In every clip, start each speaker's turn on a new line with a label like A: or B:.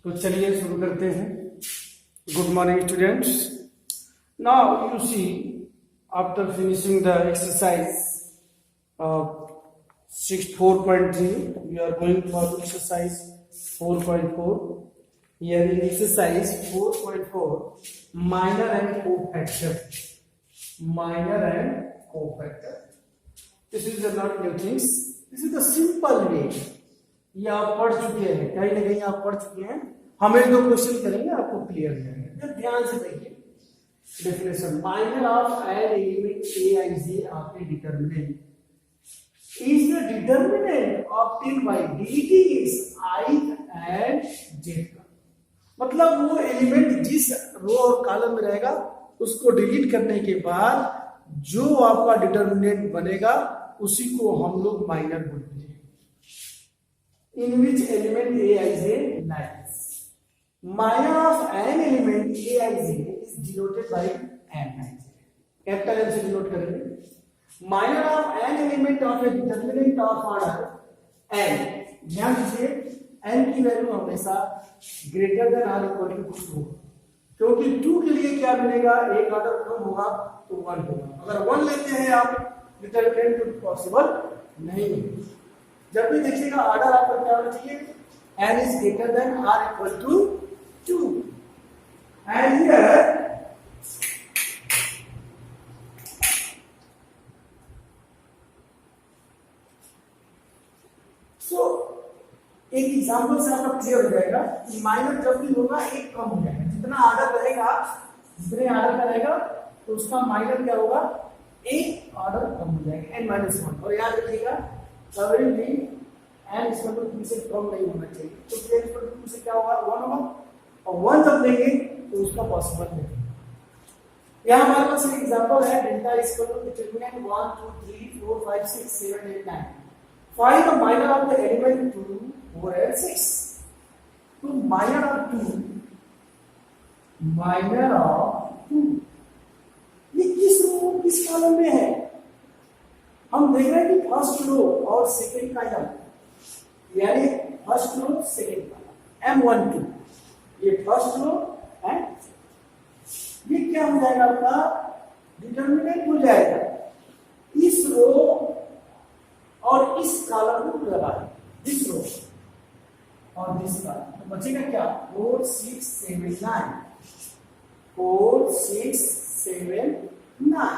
A: तो चलिए शुरू करते हैं। Good morning students. Now you see after finishing the exercise 4.3 we are going for exercise 4.4. Here in exercise 4.4 minor and cofactor. This is not new things. This is the simple way. ये आप पढ़ चुके हैं, कहीं ना कहीं आप पढ़ चुके हैं। हमें जो क्वेश्चन करेंगे आपको क्लियर हो जाएगा। ध्यान से देखिए definition. Minor of an element A I J of A determinant is the determinant obtain bye deleting it's ith and j का मतलब वो एलिमेंट जिस रो और कॉलम में रहेगा उसको डिलीट करने के बाद जो आपका डिटरमिनेंट बनेगा उसी को हम लोग माइनर बोलते हैं। In which element aij lies? Minor of an element aij is denoted by n। Capital N से डिनोट करेंगे। Minor of an element of a determinant of order n। ध्यान दीजिए n की वैल्यू हमेशा greater than or equal to 2 होगा, क्योंकि 2 के लिए क्या मिलेगा, एक ऑर्डर कम होगा तो 1 होगा। अगर 1 लेते हैं आप डिटरमिनेंट तो पॉसिबल नहीं है। जब भी देखिएगा ऑर्डर आपका क्या होना चाहिए, n is greater than r equal to 2 and here so एक एग्जांपल से आपका क्लियर हो जाएगा कि माइनर जब भी होगा एक कम हो जाएगा। जितना ऑर्डर रहेगा, जितने ऑर्डर का रहेगा तो उसका माइनर क्या होगा, एक ऑर्डर कम हो जाएगा n-1। और याद रखिएगा कभी भी n इक्वल टू 2 से कम नहीं होना चाहिए, तो n इक्वल टू 2 से क्या होगा, 1 होगा। और 1 जब लेंगे तो उसका पॉसिबल नहीं। यहाँ हमारे पास एक एग्जांपल है, delta equal to determinant 1 2 3 4 5 6 7 8 9। Find the minor of the element 2 4 and 6। तो माइनर ऑफ 2 ये किस रो किस कॉलम में है, हम देख रहे हैं कि फर्स्ट रो और सेकंड कॉलम, यानी first row second column M12, ये फर्स्ट रो है। ये क्या हो जाएगा, आपका डिटरमिनेंट हो जाएगा। इस रो और इस कॉलम को लगा दिस रो और दिस कॉलम, तो बचेगा क्या, 4 6 7 9 4 6 7 9।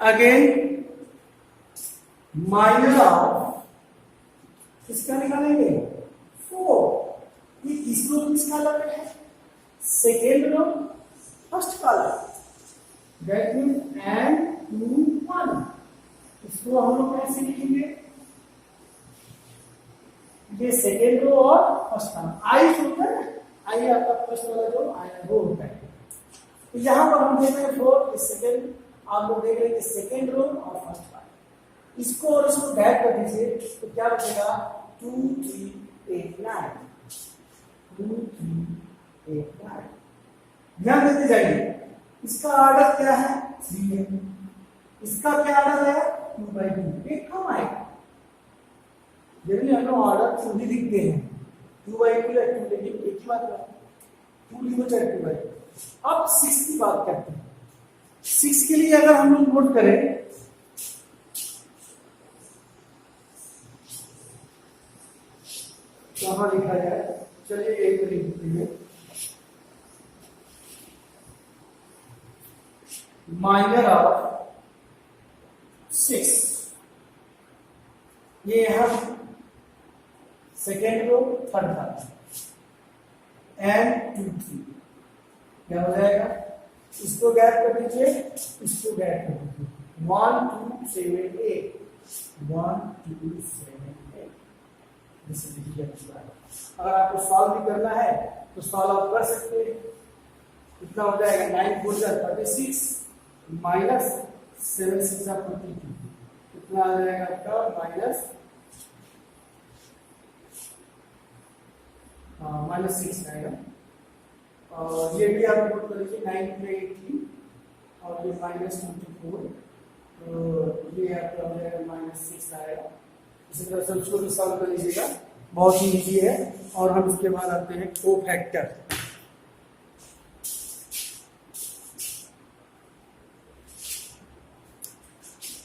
A: अगेन माइनर ऑफ किसका निकालेंगे, 4। ये किस रो किस कॉलम में है, second row first column, that means n2 1। इसको हम लोग कैसे लिखेंगे, ये सेकेंड रो और फर्स्ट कॉलम आई होता है, आई आपका फर्स्ट वाला जो आई रो होता है। तो यहां पर हम देख रहे हैं 4, इस सेकेंड आप लोग देख रहे हैं कि सेकेंड रो और फर्स्ट कॉलम, इसको और इसको ऐड कर दीजिए तो क्या बचेगा, 2 3 8 9 2 3 8 9। ध्यान देते जाइए, इसका ऑर्डर क्या है, 3 है, इसका क्या ऑर्डर है, 2/2, एक कम आएगा। यदि हम लोग ऑर्डर 2 ही लिखते हैं 2/2 या 2, लेकिन एक ही बात है 2 लिखो चाहे 2/2। अब 6 की बात करते हैं। 6 के लिए अगर हम लोग नोट करें कहां लिखा जाए, चलिए एक लिख देते हैं, माइनर ऑफ 6, ये हम second row third column and 2 3 क्या हो जाएगा, इसको गैप कर दीजिए, इसको गैप कर दीजिए, 1 2 7 8 1 2 7 8। अगर आपको सॉल्व भी करना है तो सॉल्व आप कर सकते हैं। कितना हो जाएगा, 9 4 36 माइनस 7 6 42, कितना आ जाएगा आपका, -6 आएगा। और ये भी आप नोट कर लीजिए, 9 में 18 और ये -24 तो ये आपका हो जाएगा -6 आएगा। इसी तरह से उसको भी सॉल्व कर लीजिएगा, बहुत ही इजी है। और हम इसके बाद आते हैं कोफैक्टर।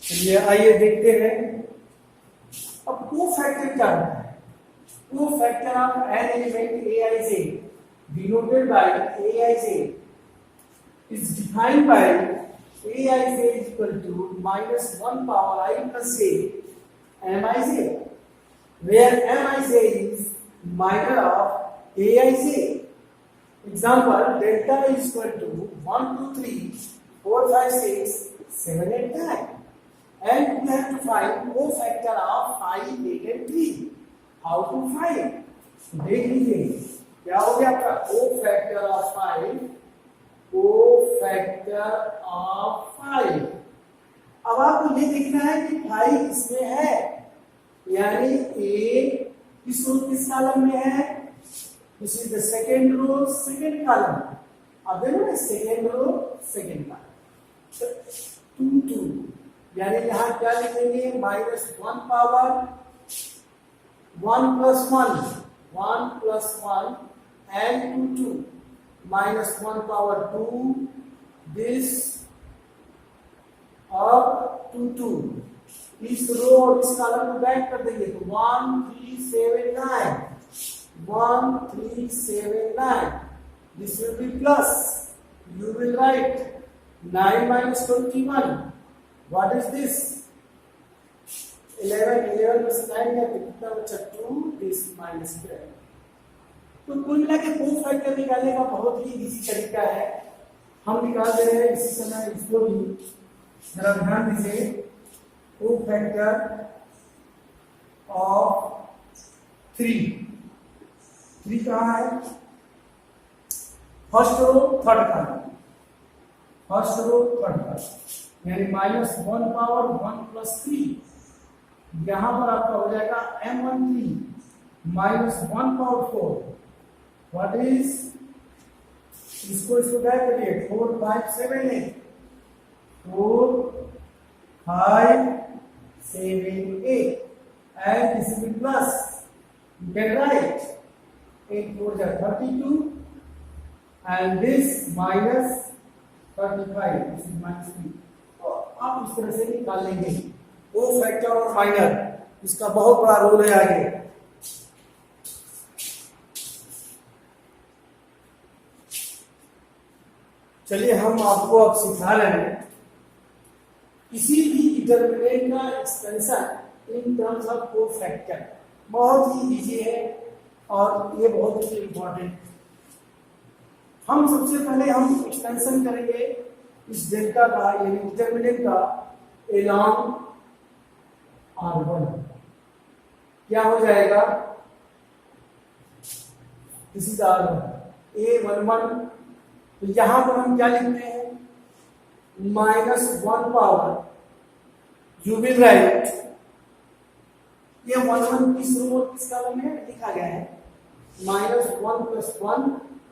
A: चलिए आइए देखते हैं अब कोफैक्टर क्या होता है। Cofactor of an element Aij denoted by Aij is defined by Aij is equal to -1 power I plus j Mij, where Mij is minor of Aij. Example, delta is equal to 1, 2, 3, 4, 5, 6, 7, 8, 9. And we have to find cofactor of 5, 8 and 3. How to find? देख लीजिए क्या हो गया आपका cofactor of 5, cofactor of 5। अब आपको ये देखना है कि 5 इसमें है, यानी A किस रो किस कॉलम में है। This is the second row second column. अब देखो ना सेकेंड रो सेकेंड कॉलम 2 2, यानी यहां क्या लिखेंगे -1 power 1 plus 1 plus 1 and 2 2 -1 power 2 this up to 2। इस रो और इस कॉलम को बैक कर देंगे तो 1 3 7 9 1 3 7 9। This will B plus, you will write 9 minus 21। What is this? 11 में से 9 गया तो कितना बचा 2, this -12। तो कुल मिला के कोफैक्टर निकालने का बहुत ही इजी तरीका है, हम निकाल दे रहे हैं इसी समय। इसको भी जरा ध्यान दीजिए, कोफैक्टर ऑफ 3 कहाँ है? First row third column, first row third column, यानी -1 पावर 1 plus 3। यहां पर आपका हो जाएगा M13 -1 पावर 4। व्हाट इज, इसको ऐड करिए 4 5 7 8 4 5 7 8 and this will be plus, you can write 8 4 is 32 and this minus 35, this is -3। आप इस तरह से निकाल लेंगे कोफैक्टर और माइनर, इसका बहुत बड़ा रोल है आगे। चलिए हम आपको अब सिखा रहे हैं किसी भी डिटरमिनेंट का expansion in terms of cofactor. बहुत ही इजी है और ये बहुत ही इंपॉर्टेंट। हम सबसे पहले हम एक्सपेंशन करेंगे इस डेल्टा का, यानी डिटरमिनेंट का एलॉन्ग R1। क्या हो जाएगा, दिस इज R1 A11। तो यहां पर हम क्या लिखते हैं -1 पावर, यू विल राइट, ये 11 किस रो किस कॉलम में लिखा गया है -1 plus 1,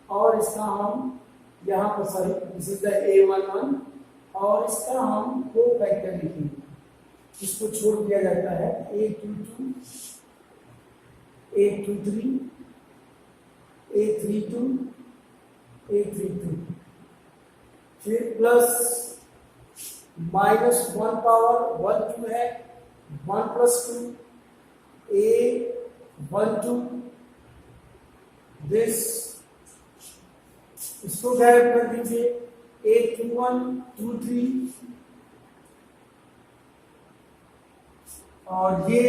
A: और इसका हम यहाँ पर sorry this is the A11 और इसका हम कोफैक्टर लिखेंगे। इसको छोड़ दिया जाता है A22 A23 A32 A32, फिर प्लस -1 पावर 1 2 है 1 plus 2 A12 दिस, इसको गायब कर दीजिए A21 23 और ये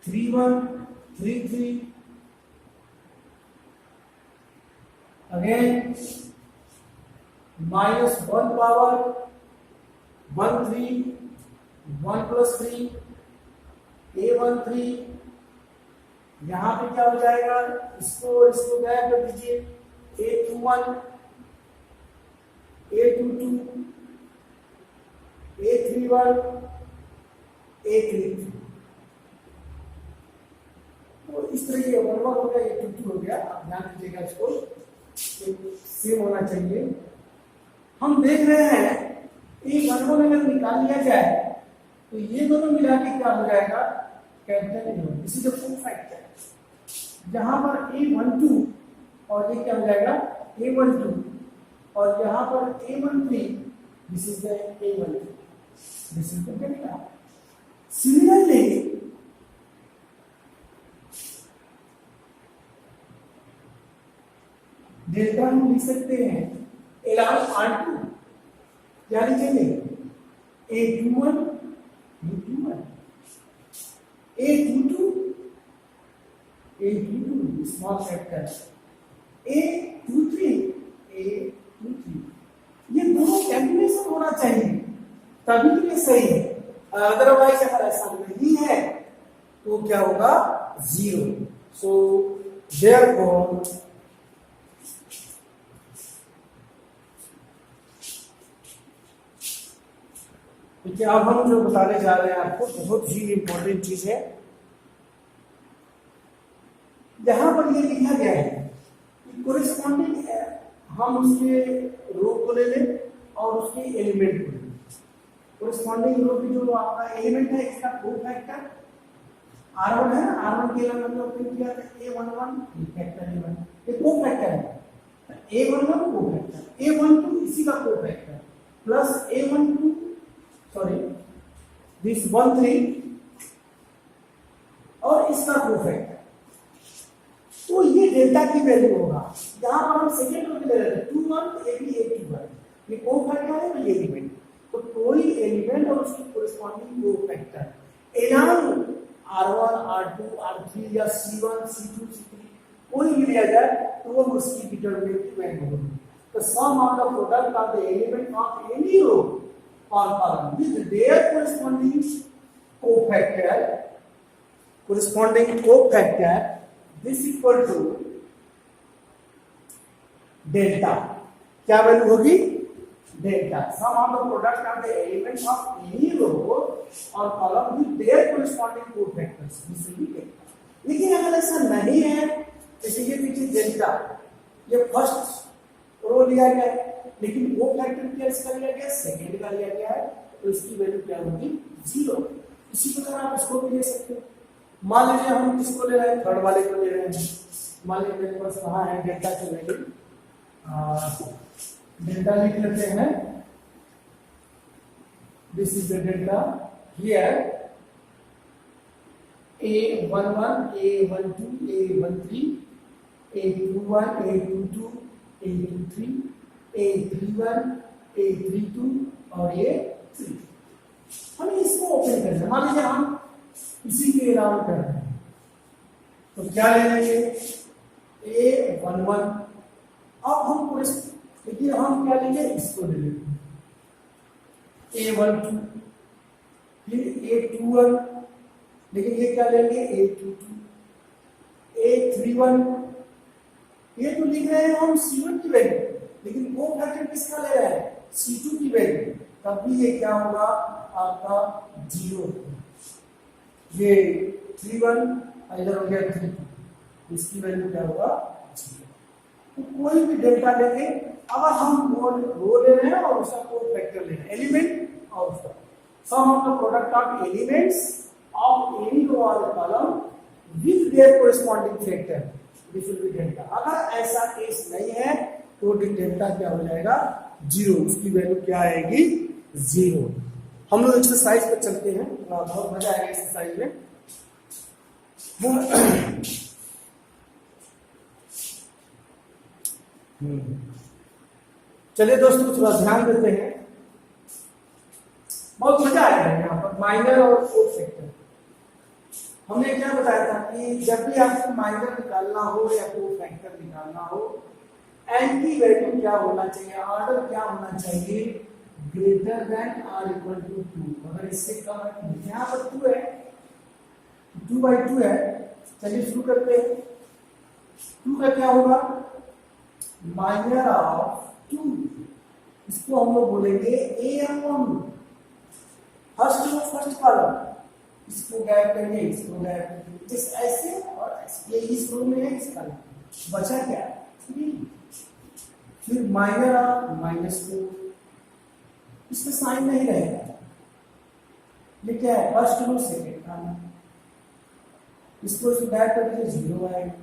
A: 31 33 अगेन -1 पावर 1 3 1 plus 3 A13। यहां पे क्या हो जाएगा, इसको गायब कर दीजिए A21 A22 A31 A33। तो इस तरह ये 1 1 हो गया, ये 2 2 हो गया। आप ध्यान दीजिएगा, इसको सेम होना चाहिए। हम देख रहे हैं A11 को अगर निकाल लिया जाए तो ये दोनों मिला के क्या हो जाएगा, capital A1। This is the full factor. जहां पर A12 और ये क्या हो जाएगा A12 और यहाँ पर A13, this is the A13, this is the delta. Similarly delta हम लिख सकते हैं अलाउंग R2, क्या लिखेंगे A21 A21 A22 A22 small factor A23 A23। ये दोनों कैलकुलेशन होना चाहिए तभी तो ये सही है, अदरवाइज अगर ऐसा नहीं है तो क्या होगा, जीरो। सो देयरफॉर देखिए अब हम जो बताने जा रहे हैं आपको बहुत ही इंपॉर्टेंट चीज है। यहां पर ये लिखा गया है कि कोरिस्पॉन्डिंग हम उसके रो को ले लें और उसके एलिमेंट को ले लें। कोरिस्पॉन्डिंग रो की जो आपका एलिमेंट है इसका कोफैक्टर R1 है, R1 के लिए हमने ओपन किया था A11 फैक्टर A1, ये कोफैक्टर है। A11 कोफैक्टर A12 इसी का cofactor plus A12 sorry this 13 और इसका कोफैक्टर, तो ये डेल्टा की वैल्यू होगा। यहां पर हम सेकेंड रो ले रहे हैं 21 A21, ये कोफैक्टर है तो ये एलिमेंट, तो कोई एलिमेंट और उसकी corresponding cofactor एलाउंग R1 R2 R3 या C1 C2 C3 कोई भी लिया जाए तो वो उसकी डिटरमिनेंट वैल्यू होगी। तो sum of the product of the element of any row or column with their corresponding cofactor this equal to delta, क्या वैल्यू होगी, delta. Sum of the product of the elements of any row or column with their corresponding cofactors, this will be delta. लेकिन अगर ऐसा नहीं है, जैसे ये पीछे डेल्टा, ये फर्स्ट रो लिया गया है लेकिन वो फैक्टर क्या इसका लिया गया, सेकंड का लिया गया है, तो इसकी वैल्यू क्या होगी, जीरो। इसी प्रकार आप इसको भी ले सकते हो। मान लीजिए हम किसको ले रहे हैं, थर्ड वाले को ले रहे हैं। मान लीजिए मेरे पास कहाँ है डेल्टा की वैल्यू, डेल्टा लिख लेते हैं, this is the delta here A11 A12 A13 A21 A22 A23 A31 A32 और ये 3। हमें इसको ओपन करना है। मान लीजिए हम इसी के अलावा कर रहे हैं तो क्या ले लेंगे A11, अब हम देखिए हम क्या लेंगे, इसको ले लेंगे A12, फिर A21, लेकिन ये क्या लेंगे A22 A31, ये तो लिख रहे हैं हम C1 की वैल्यू, लेकिन वो फैक्टर किसका ले रहा है, C2 की वैल्यू, तब भी ये क्या होगा आपका जीरो। ये 31 इधर हो गया 32, इसकी वैल्यू क्या होगा जीरो। तो कोई भी डेल्टा लेंगे, अगर हम रो ले रहे हैं और उसका कोई फैक्टर ले रहे हैं, एलिमेंट और उसका sum of the product of elements of any row or column with their corresponding factor, this will be delta. अगर ऐसा केस नहीं है तो डेल्टा क्या हो जाएगा, जीरो, उसकी वैल्यू क्या आएगी, जीरो। हम लोग एक्सरसाइज पर चलते हैं, बहुत मजा आएगा एक्सरसाइज में। चलिए दोस्तों थोड़ा ध्यान देते हैं, बहुत मजा आएगा यहाँ पर। माइनर और फोर्थ फैक्टर हमने क्या बताया था कि जब भी आपको माइनर निकालना हो या फोर्थ फैक्टर निकालना हो, एन की वैल्यू क्या होना चाहिए, ऑर्डर क्या होना चाहिए, greater than or equal to 2। अगर इससे कम है, यहाँ पर 2 है, 2/2 है। चलिए शुरू करते हैं। 2 का क्या होगा, माइनर ऑफ 2, इसको हम लोग बोलेंगे AM1, first row first column, इसको गैप करेंगे, इसको गैप करेंगे, जिस ऐसे और ऐसे, ये इस रो में है, इस कॉलम बचा क्या 3। फिर माइनर ऑफ -4, इसमें साइन नहीं रहेगा। ये क्या है, फर्स्ट रो सेकेंड का, इसको बैक कर दीजिए, जीरो आएगा।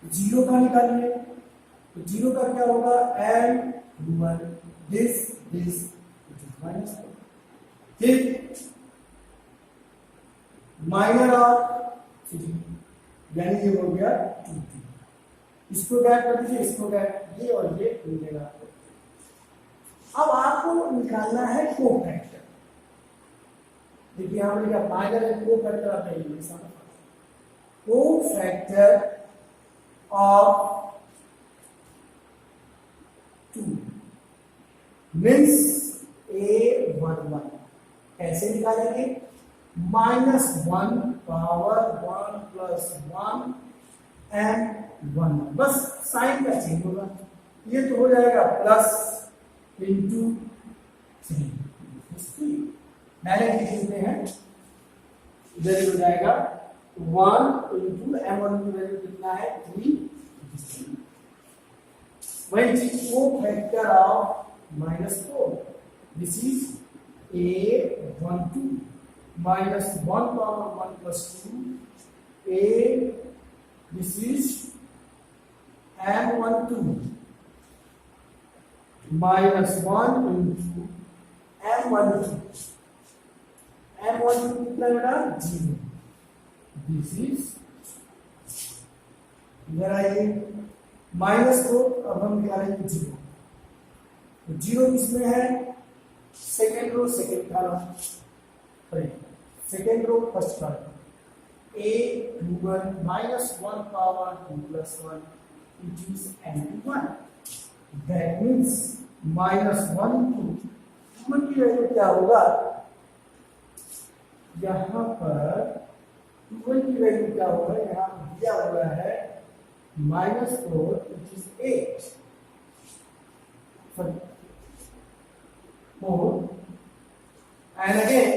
A: जीरो का निकालिए तो जीरो का क्या होगा, एंड दिस दिस माइनस, फिर माइनर ऑफ 3, यानी ये हो गया 2। इसको क्या कर दीजिए, इसको क्या, ये और ये मिलेगा आपको। अब आपको निकालना है को फैक्टर। देखिए यहां पर क्या माइनर है, को फैक्टर आता है, को फैक्टर ऑफ 2 मीन्स A11। कैसे निकालेंगे, -1 पावर 1 प्लस 1 एंड 1, बस साइन का चेंज होगा। ये तो हो जाएगा प्लस इंटू 3, डायरेक्ट लिख देते हैं, इधर हो जाएगा 1 इंटू m1 की वैल्यू कितना है, 3। वही चीज को factor of -4, this is A12 -1 power 1 plus 2, A, this is M12 -1 into M12, M12 कितना बेटा, 0, दिस इज, इधर आइए माइनस को अब हम निकालेंगे 0, तो 0 किसमें है, second row second column, second row first column, A21 -1 power 2 plus 1, which is M1। That means -1 into 1 की वैल्यू क्या होगा, यहां पर 2 की वैल्यू क्या होगा, यहां दिया हुआ है -4 which is 8, 4 and again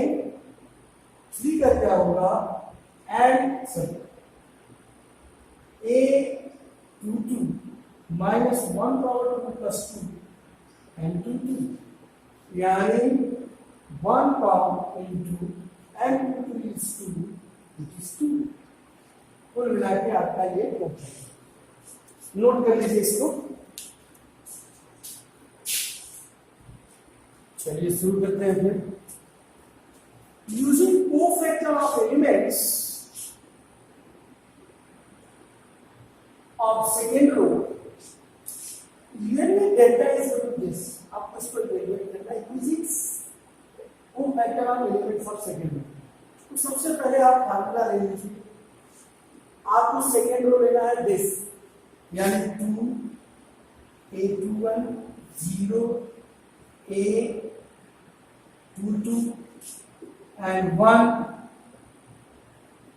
A: 3 का क्या होगा, and sorry A22 -1 power 2 plus 2 and 22, यानी 1 power into M22 is 2, which is 2। कुल मिला के आपका ये नोट कर लीजिए इसको। चलिए शुरू करते हैं फिर। Using cofactor of elements of second row, when delta is equal to this, आप इस पर देखिए delta is cofactor of elements of second row। तो सबसे पहले आप फार्मूला ले लीजिए, आपको सेकेंड रो लेना है दिस, यानी 2 A21 0 A22 एंड 1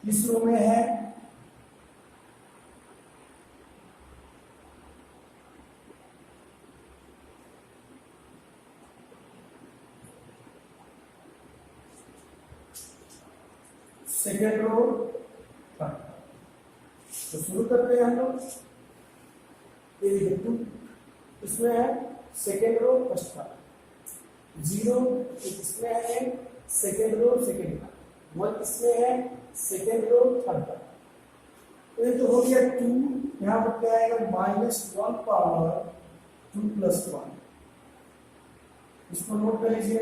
A: किस रो में है, सेकेंड रो पर। तो शुरू करते हैं हम लोग, ये देखिए 2 इसमें है, सेकेंड रो फर्स्ट का, 0 इसमें है, सेकेंड रो सेकेंड का, 1 इसमें है, सेकेंड रो थर्ड का। तो ये तो हो गया 2, यहाँ पर क्या आएगा, -1 पावर 2 plus 1, इसको नोट कर लीजिए,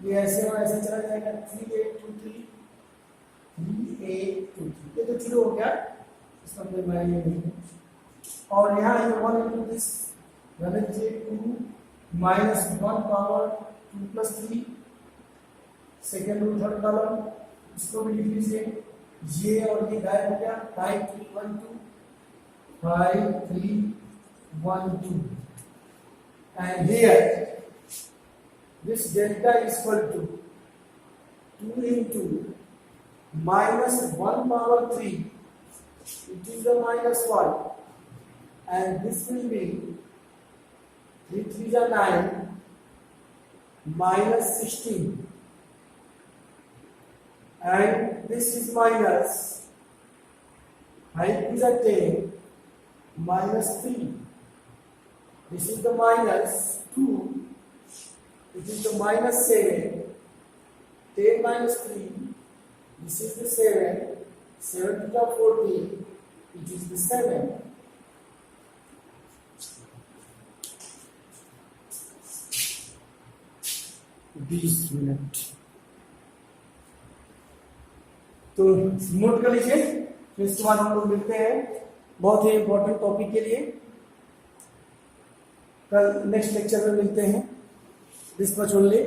A: ये ऐसे और ऐसे चला जाएगा, 3A23 3A23, ये तो 0 हो गया, इसका कोई मायने नहीं। और यहाँ है 1 into this, यानी 2 -1 power 2 plus 3, second row third column, इसको भी लिख लीजिए, ये और ये गायब हो गया, 5 3 1 2 5 3 1 2, and here this delta is equal to 2 into -1 power 3, which is the -1, and this will be 3 3 is 9 -16, and this is minus 5 is 10 -3, this is the -2, It is the -7. 10 minus 3. This is the 7. 7 to the 14. It is the 7. Minute. तो note कर लीजिए, फिर इसके बाद हम लोग मिलते हैं बहुत ही इंपॉर्टेंट टॉपिक के लिए। कल नेक्स्ट लेक्चर में मिलते हैं। This much only.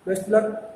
A: Best luck.